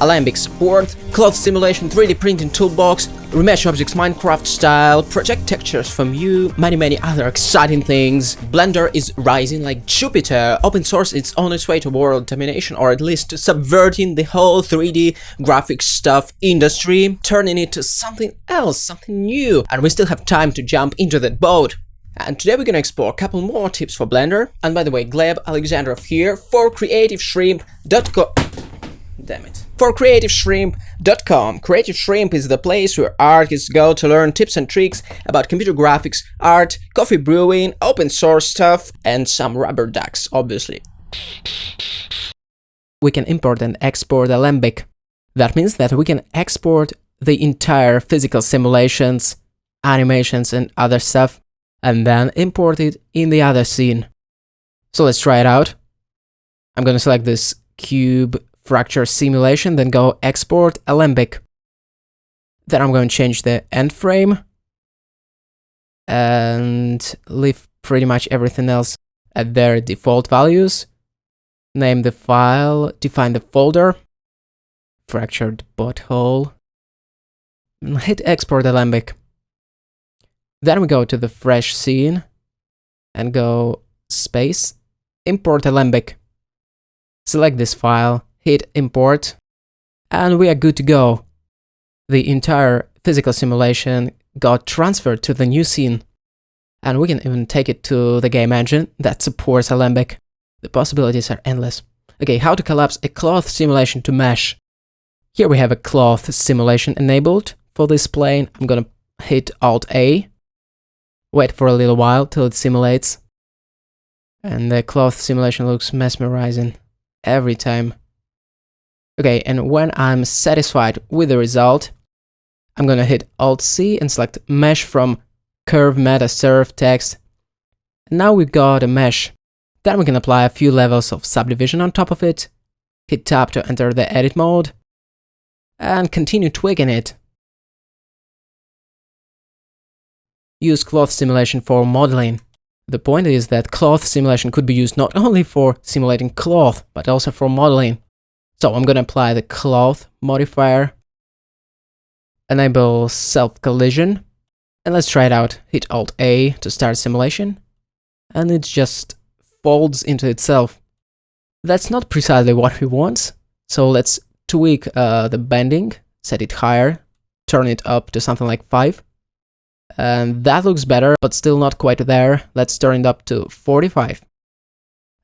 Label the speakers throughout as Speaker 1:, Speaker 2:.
Speaker 1: Alembic support, cloth simulation, 3D printing toolbox, Remesh objects Minecraft style, project textures from you, many other exciting things. Blender is rising like Jupiter, open source is on its way to world domination, or at least to subverting the whole 3D graphics stuff industry, turning it to something else, something new, and we still have time to jump into that boat. And today we're gonna explore a couple more tips for Blender. And by the way, Gleb, Alexandrov here for CreativeShrimp.com. Damn it. For CreativeShrimp.com. Creative Shrimp is the place where artists go to learn tips and tricks about computer graphics, art, coffee brewing, open source stuff, and some rubber ducks, obviously. We can import and export Alembic. That means that we can export the entire physical simulations, animations, and other stuff, and then import it in the other scene. So let's try it out. I'm gonna select this cube fracture simulation, then go export Alembic. Then I'm going to change the end frame and leave pretty much everything else at their default values. Name the file, define the folder, fractured butthole, hit export Alembic. Then we go to the fresh scene and go space, import Alembic. Select this file, hit import, and we are good to go. The entire physical simulation got transferred to the new scene, and we can even take it to the game engine that supports Alembic. The possibilities are endless. Okay, how to collapse a cloth simulation to mesh. Here we have a cloth simulation enabled for this plane. I'm gonna hit Alt-A, wait for a little while till it simulates, and the cloth simulation looks mesmerizing every time. Okay, and when I'm satisfied with the result, I'm gonna hit Alt-C and select Mesh from Curve Meta Surf Text. And now we've got a mesh. Then we can apply a few levels of subdivision on top of it, hit Tab to enter the edit mode, and continue tweaking it. Use cloth simulation for modeling. The point is that cloth simulation could be used not only for simulating cloth, but also for modeling. So I'm going to apply the cloth modifier, enable self-collision, and let's try it out. Hit Alt-A to start simulation, and it just folds into itself. That's not precisely what we want, so let's tweak the bending, set it higher, turn it up to something like 5. And that looks better, but still not quite there. Let's turn it up to 45.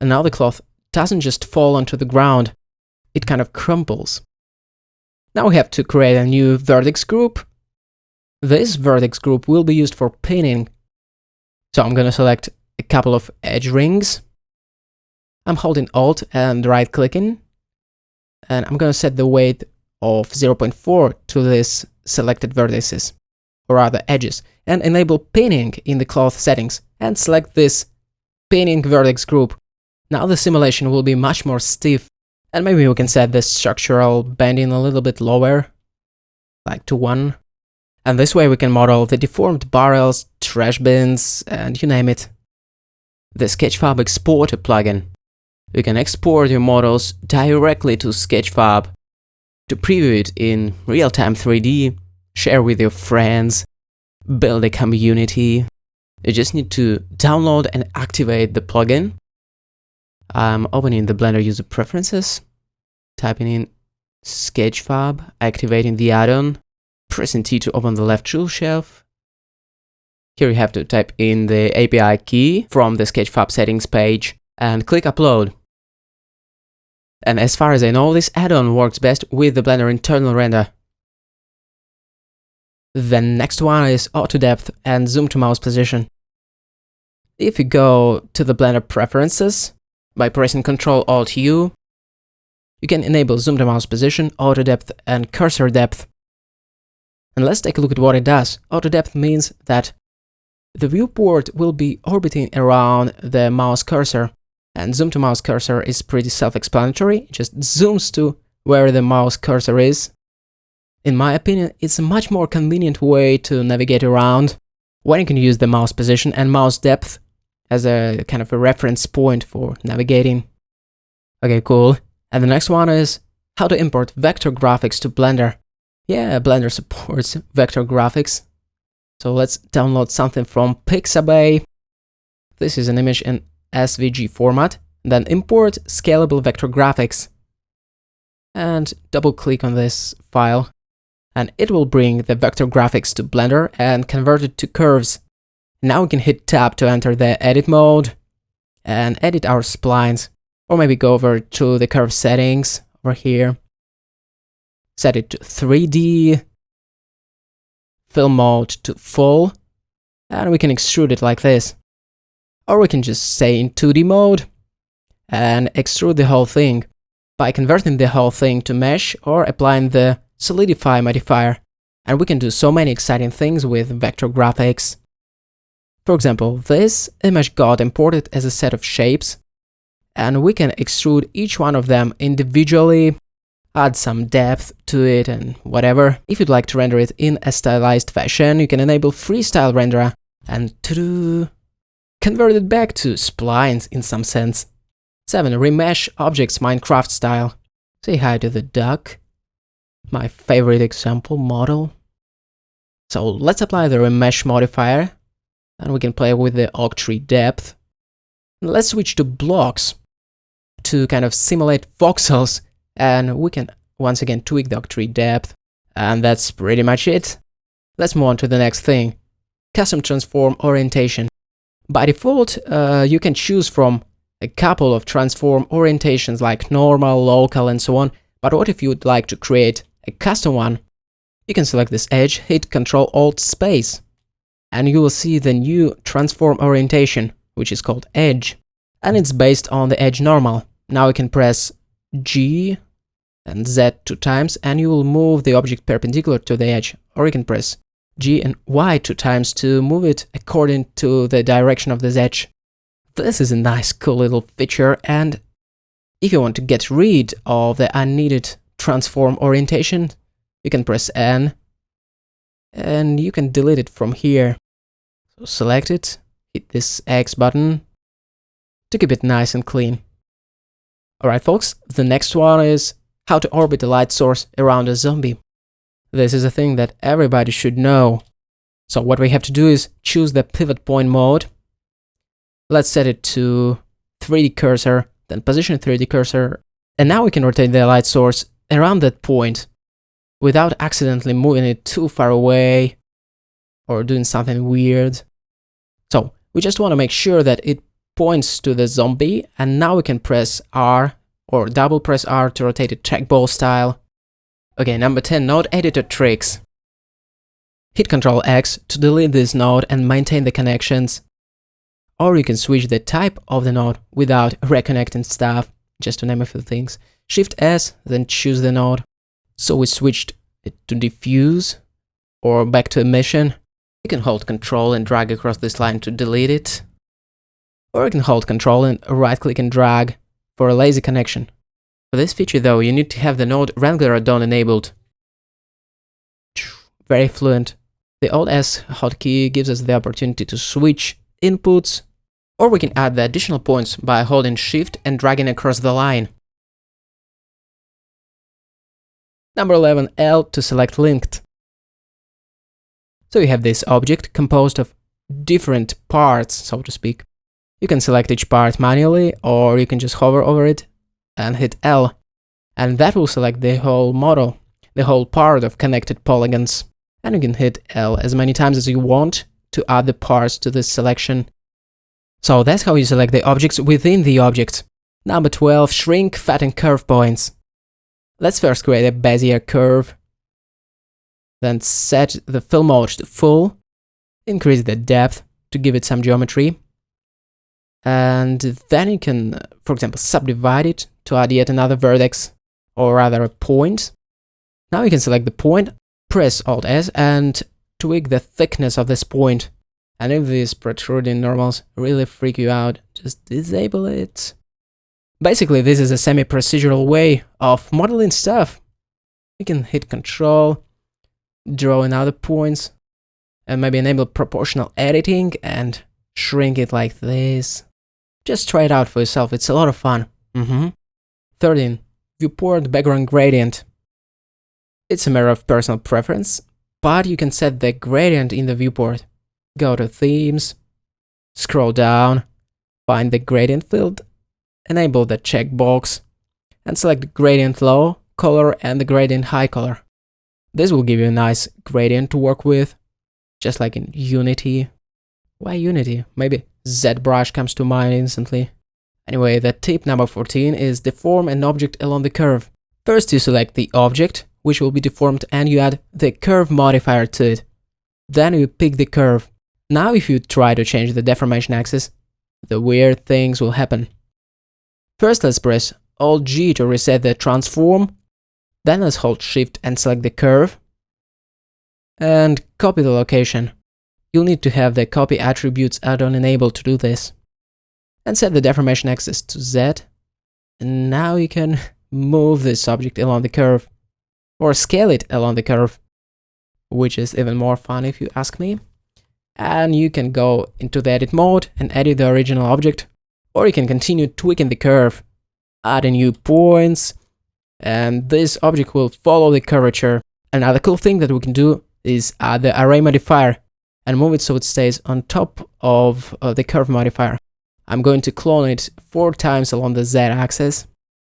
Speaker 1: And now the cloth doesn't just fall onto the ground, it kind of crumples. Now we have to create a new vertex group. This vertex group will be used for pinning. So I'm gonna select a couple of edge rings. I'm holding Alt and right clicking. And I'm gonna set the weight of 0.4 to this selected vertices, or rather edges, and enable pinning in the cloth settings, and select this pinning vertex group. Now the simulation will be much more stiff, and maybe we can set the structural bending a little bit lower, like to 1. And this way we can model the deformed barrels, trash bins, and you name it. The Sketchfab Exporter plugin. You can export your models directly to Sketchfab to preview it in real-time 3D, share with your friends, build a community. You just need to download and activate the plugin. I'm opening the Blender user preferences, typing in Sketchfab, activating the add-on, pressing T to open the left tool shelf. Here you have to type in the API key from the Sketchfab settings page and click upload. And as far as I know, this add-on works best with the Blender internal render. The next one is auto depth and zoom to mouse position. If you go to the Blender preferences by pressing Ctrl-Alt-U, you can enable zoom to mouse position, auto depth, and cursor depth. And let's take a look at what it does. Auto depth means that the viewport will be orbiting around the mouse cursor, and zoom to mouse cursor is pretty self-explanatory. It just zooms to where the mouse cursor is. In my opinion, it's a much more convenient way to navigate around when you can use the mouse position and mouse depth as a kind of a reference point for navigating. Okay, cool. And the next one is how to import vector graphics to Blender. Yeah, Blender supports vector graphics. So let's download something from Pixabay. This is an image in SVG format. Then import scalable vector graphics. And double click on this file. And it will bring the vector graphics to Blender and convert it to curves. Now we can hit Tab to enter the edit mode and edit our splines. Or maybe go over to the curve settings over here. Set it to 3D. Fill mode to full. And we can extrude it like this. Or we can just stay in 2D mode and extrude the whole thing by converting the whole thing to mesh or applying the Solidify modifier. And we can do so many exciting things with vector graphics. For example, this image got imported as a set of shapes, and we can extrude each one of them individually, add some depth to it and whatever. If you'd like to render it in a stylized fashion, you can enable Freestyle Renderer and convert it back to splines in some sense. 7. Remesh objects Minecraft style. Say hi to the duck. My favorite example model. So let's apply the Remesh modifier. And we can play with the octree depth. Let's switch to blocks to kind of simulate voxels. And we can once again tweak the octree depth. And that's pretty much it. Let's move on to the next thing. Custom transform orientation. By default, you can choose from a couple of transform orientations like normal, local, and so on. But what if you would like to create a custom one? You can select this edge, hit Ctrl-Alt-Space, and you will see the new transform orientation, which is called edge. And it's based on the edge normal. Now you can press G and Z 2 times, and you will move the object perpendicular to the edge. Or you can press G and Y 2 times to move it according to the direction of this edge. This is a nice, cool little feature, and if you want to get rid of the unneeded transform orientation, you can press N, and you can delete it from here. So select it, hit this X button to keep it nice and clean. Alright folks, the next one is how to orbit a light source around a zombie. This is a thing that everybody should know. So what we have to do is choose the pivot point mode. Let's set it to 3D cursor, then position 3D cursor, and now we can rotate the light source around that point without accidentally moving it too far away or doing something weird. So we just want to make sure that it points to the zombie, and now we can press R or double press R to rotate it trackball style. Okay, number 10, node editor tricks. Hit Ctrl X to delete this node and maintain the connections. Or you can switch the type of the node without reconnecting stuff, just to name a few things. Shift S, then choose the node. So we switched it to diffuse or back to emission. You can hold Ctrl and drag across this line to delete it. Or you can hold Ctrl and right click and drag for a lazy connection. For this feature though, you need to have the node Wrangler add-on enabled. Very fluent. The Alt-S hotkey gives us the opportunity to switch inputs, or we can add the additional points by holding Shift and dragging across the line. Number 11, L to select linked. So you have this object composed of different parts, so to speak. You can select each part manually, or you can just hover over it and hit L, and that will select the whole model, the whole part of connected polygons. And you can hit L as many times as you want to add the parts to this selection. So that's how you select the objects within the object. Number 12, shrink, fatten curve points. Let's first create a Bezier curve. Then set the fill mode to full. Increase the depth to give it some geometry. And then you can, for example, subdivide it to add yet another vertex, or rather a point. Now you can select the point, press Alt-S, and tweak the thickness of this point. And if these protruding normals really freak you out, just disable it. Basically, this is a semi-procedural way of modeling stuff. You can hit Control, draw in other points, and maybe enable proportional editing and shrink it like this. Just try it out for yourself, it's a lot of fun. 13. Viewport background gradient. It's a matter of personal preference, but you can set the gradient in the viewport. Go to Themes, scroll down, find the gradient field, enable the checkbox, and select the gradient low color and the gradient high color. This will give you a nice gradient to work with, just like in Unity. Why Unity? Maybe ZBrush comes to mind instantly. Anyway, the tip number 14 is deform an object along the curve. First you select the object, which will be deformed, and you add the curve modifier to it. Then you pick the curve. Now if you try to change the deformation axis, the weird things will happen. First let's press Alt-G to reset the transform. Then let's hold Shift and select the curve. And copy the location. You'll need to have the copy attributes add-on enabled to do this. And set the deformation axis to Z. And now you can move this object along the curve. Or scale it along the curve. Which is even more fun if you ask me. And you can go into the edit mode and edit the original object. Or you can continue tweaking the curve. Adding new points. And this object will follow the curvature. Another cool thing that we can do is add the array modifier and move it so it stays on top of the curve modifier. I'm going to clone it 4 times along the Z axis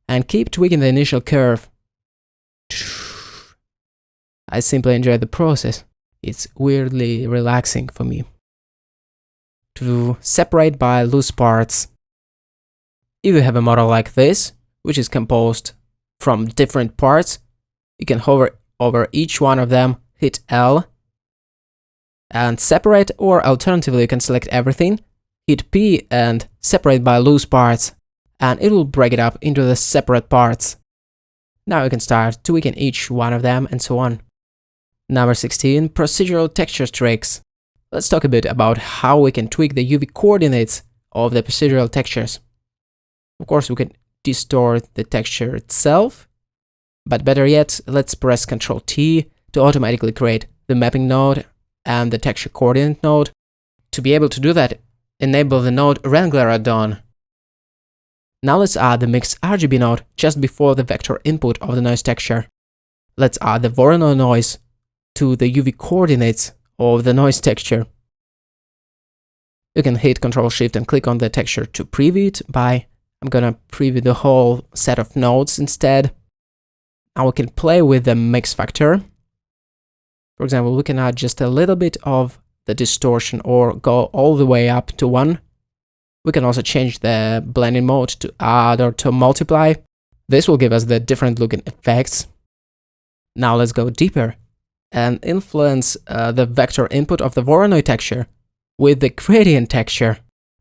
Speaker 1: and keep tweaking the initial curve. I simply enjoy the process. It's weirdly relaxing for me. To separate by loose parts. If you have a model like this, which is composed from different parts, you can hover over each one of them, hit L, and separate, or alternatively you can select everything, hit P and separate by loose parts, and it will break it up into the separate parts. Now you can start tweaking each one of them and so on. Number 16, procedural texture tricks. Let's talk a bit about how we can tweak the UV coordinates of the procedural textures. Of course, we can distort the texture itself, but better yet, let's press Ctrl T to automatically create the mapping node and the texture coordinate node. To be able to do that, enable the node Wrangler add-on. Now let's add the mixed RGB node just before the vector input of the noise texture. Let's add the Voronoi noise to the UV coordinates of the noise texture. You can hit Ctrl Shift and click on the texture to preview it by, I'm gonna preview the whole set of nodes instead. Now we can play with the mix factor. For example, we can add just a little bit of the distortion or go all the way up to 1. We can also change the blending mode to add or to multiply. This will give us the different looking effects. Now let's go deeper and influence the vector input of the Voronoi texture with the gradient texture.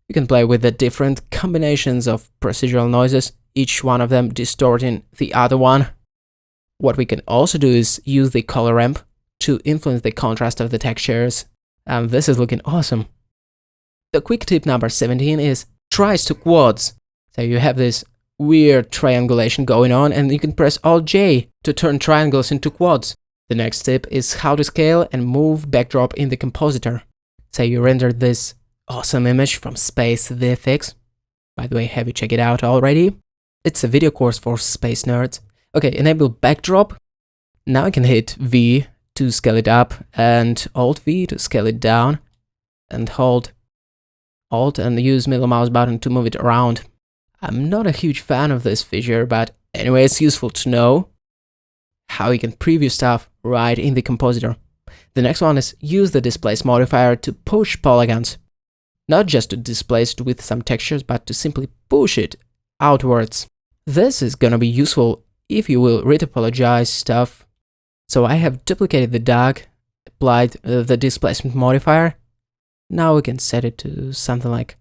Speaker 1: You can play with the different combinations of procedural noises, each one of them distorting the other one. What we can also do is use the color ramp to influence the contrast of the textures, and this is looking awesome. The quick tip number 17 is tries to quads. So you have this weird triangulation going on, and you can press Alt-J to turn triangles into quads. The next tip is how to scale and move backdrop in the Compositor. Say you rendered this awesome image from Space VFX. By the way, have you checked it out already? It's a video course for space nerds. Okay, enable backdrop. Now I can hit V to scale it up and Alt-V to scale it down, and hold Alt and use middle mouse button to move it around. I'm not a huge fan of this feature, but anyway, it's useful to know how you can preview stuff right in the Compositor. The next one is use the Displace Modifier to push polygons. Not just to displace it with some textures, but to simply push it outwards. This is gonna be useful if you will retopologize stuff. So I have duplicated the DAG, applied the Displacement Modifier. Now we can set it to something like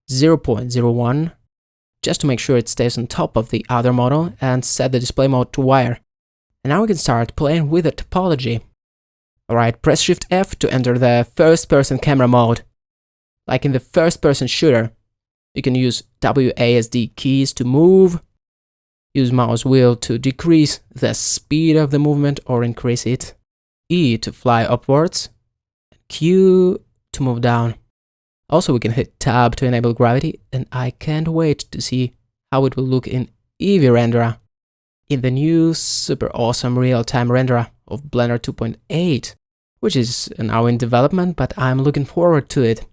Speaker 1: 0.01, just to make sure it stays on top of the other model, and set the display mode to wire. And now we can start playing with the topology. Alright, press Shift+F to enter the first-person camera mode. Like in the first-person shooter, you can use WASD keys to move, use mouse wheel to decrease the speed of the movement or increase it, E to fly upwards, Q to move down. Also, we can hit Tab to enable gravity, and I can't wait to see how it will look in Eevee Renderer. in the new super awesome real-time renderer of Blender 2.8, which is now in development, but I'm looking forward to it.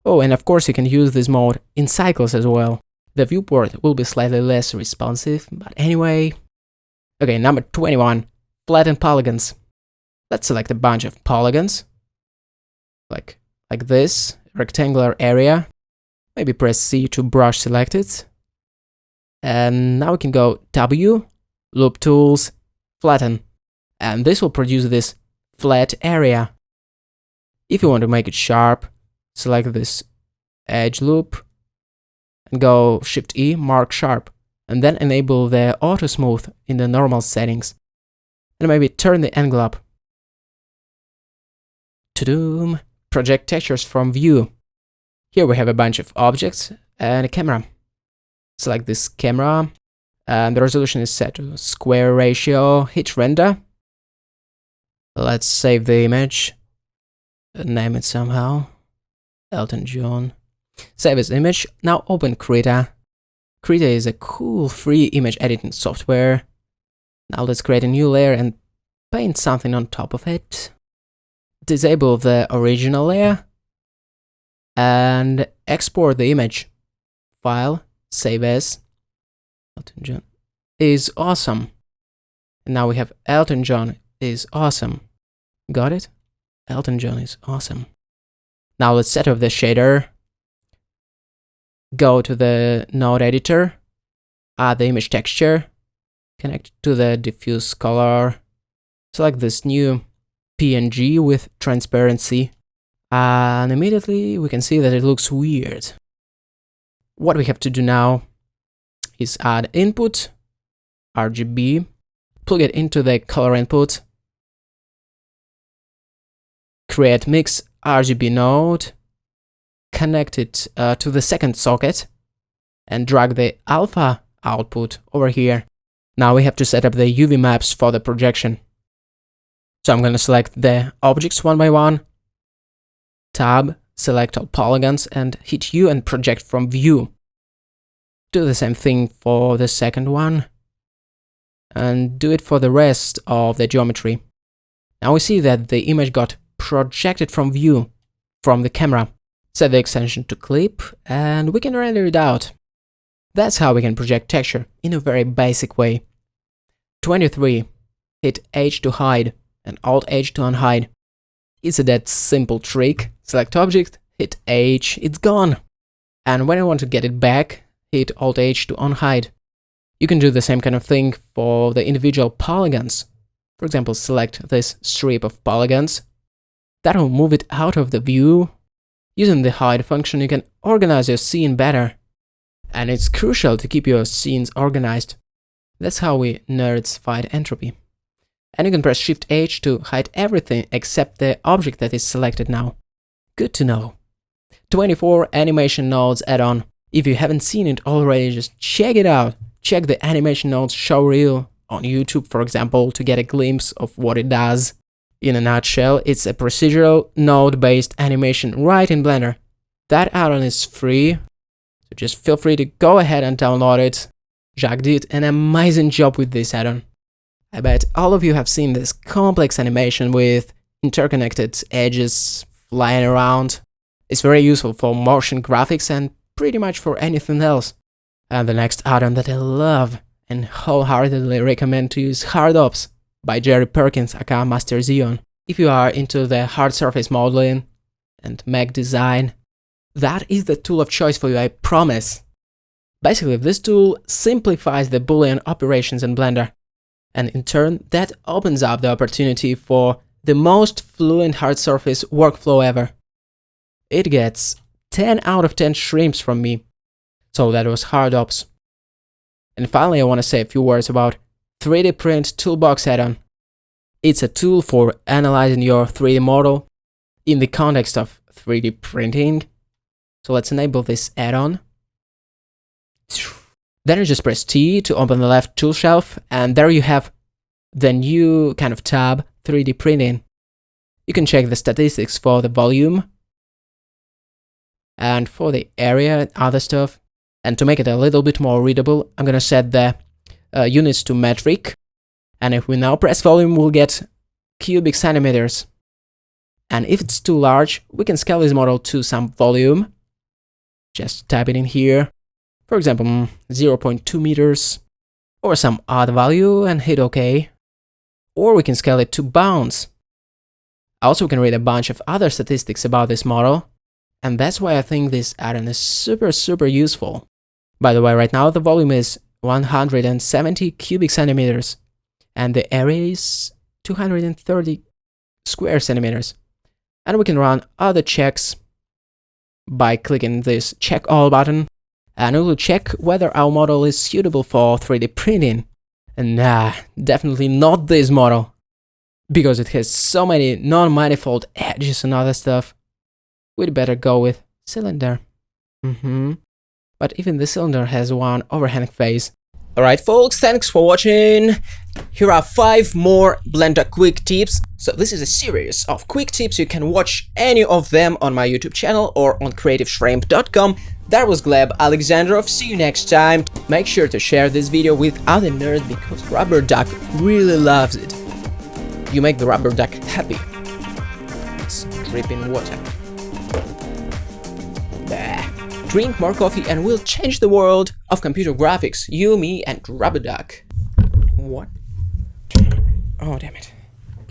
Speaker 1: Oh, and of course you can use this mode in cycles as well. The viewport will be slightly less responsive, but anyway. Okay, number 21, Flatten Polygons. Let's select a bunch of polygons, like this, rectangular area. Maybe press C to brush select it. And now we can go W, Loop Tools, Flatten. And this will produce this flat area. If you want to make it sharp, select this edge loop and go Shift-E, mark sharp, and then enable the auto smooth in the normal settings. And maybe turn the angle up. Ta-doom! Project textures from view. Here we have a bunch of objects and a camera. Select this camera, and the resolution is set to square ratio, hit render. Let's save the image, name it somehow, Elton John. Save as image, now open Krita. Krita is a cool free image editing software. Now let's create a new layer and paint something on top of it. Disable the original layer and export the image. File, save as. Elton John is awesome. And now we have Elton John is awesome. Got it? Elton John is awesome. Now let's set up the shader. Go to the node editor, add the image texture, connect to the diffuse color, select this new PNG with transparency, and immediately we can see that it looks weird. What we have to do now is add input, RGB, plug it into the color input, create mix RGB node, connect it to the second socket, and drag the alpha output over here. Now we have to set up the UV maps for the projection. So I'm going to select the objects one by one, tab, select all polygons, and hit U and project from view. Do the same thing for the second one, and do it for the rest of the geometry. Now we see that the image got projected from view from the camera. Set the extension to clip, and we can render it out. That's how we can project texture in a very basic way. 23. Hit H to hide and Alt-H to unhide. It's a that simple trick. Select object, hit H, it's gone. And when I want to get it back, hit Alt-H to unhide. You can do the same kind of thing for the individual polygons. For example, select this strip of polygons. That will move it out of the view. Using the hide function, you can organize your scene better. And it's crucial to keep your scenes organized. That's how we nerds fight entropy. And you can press Shift-H to hide everything except the object that is selected now. Good to know. 24 Animation Nodes add-on. If you haven't seen it already, just check it out. Check the Animation Nodes showreel on YouTube, for example, to get a glimpse of what it does. In a nutshell, it's a procedural node-based animation right in Blender. That add-on is free, so just feel free to go ahead and download it. Jacques did an amazing job with this add-on. I bet all of you have seen this complex animation with interconnected edges flying around. It's very useful for motion graphics and pretty much for anything else. And the next add-on that I love and wholeheartedly recommend to use is HardOps by Jerry Perkins aka Master Zion. If you are into the hard surface modeling and mech design, that is the tool of choice for you, I promise. Basically, this tool simplifies the Boolean operations in Blender, and in turn, that opens up the opportunity for the most fluent hard surface workflow ever. It gets 10 out of 10 shrimps from me. So that was HardOps. And finally, I want to say a few words about 3D Print Toolbox add-on. It's a tool for analyzing your 3D model in the context of 3D printing. So let's enable this add-on. Then you just press T to open the left tool shelf, and there you have the new kind of tab, 3D printing. You can check the statistics for the volume and for the area and other stuff. And to make it a little bit more readable, I'm gonna set the units to metric. And if we now press volume, we'll get cubic centimeters. And if it's too large, we can scale this model to some volume. Just type it in here. For example, 0.2 meters or some odd value and hit OK. Or we can scale it to bounds. Also, we can read a bunch of other statistics about this model. And that's why I think this add-on is super useful. By the way, right now the volume is 170 cubic centimeters. And the area is 230 square centimeters. And we can run other checks by clicking this check all button. And it will check whether our model is suitable for 3D printing. And nah, definitely not this model. Because it has so many non-manifold edges and other stuff. We'd better go with cylinder. But even the cylinder has one overhang face. Alright folks, thanks for watching. Here are 5 more Blender quick tips. So this is a series of quick tips. You can watch any of them on my YouTube channel or on creativeshrimp.com. That was Gleb, Alexandrov. See you next time. Make sure to share this video with other nerds because Rubber Duck really loves it. You make the Rubber Duck happy. It's dripping water. Drink more coffee and we'll change the world of computer graphics. You, me, and Rubber Duck. What? Oh, damn it.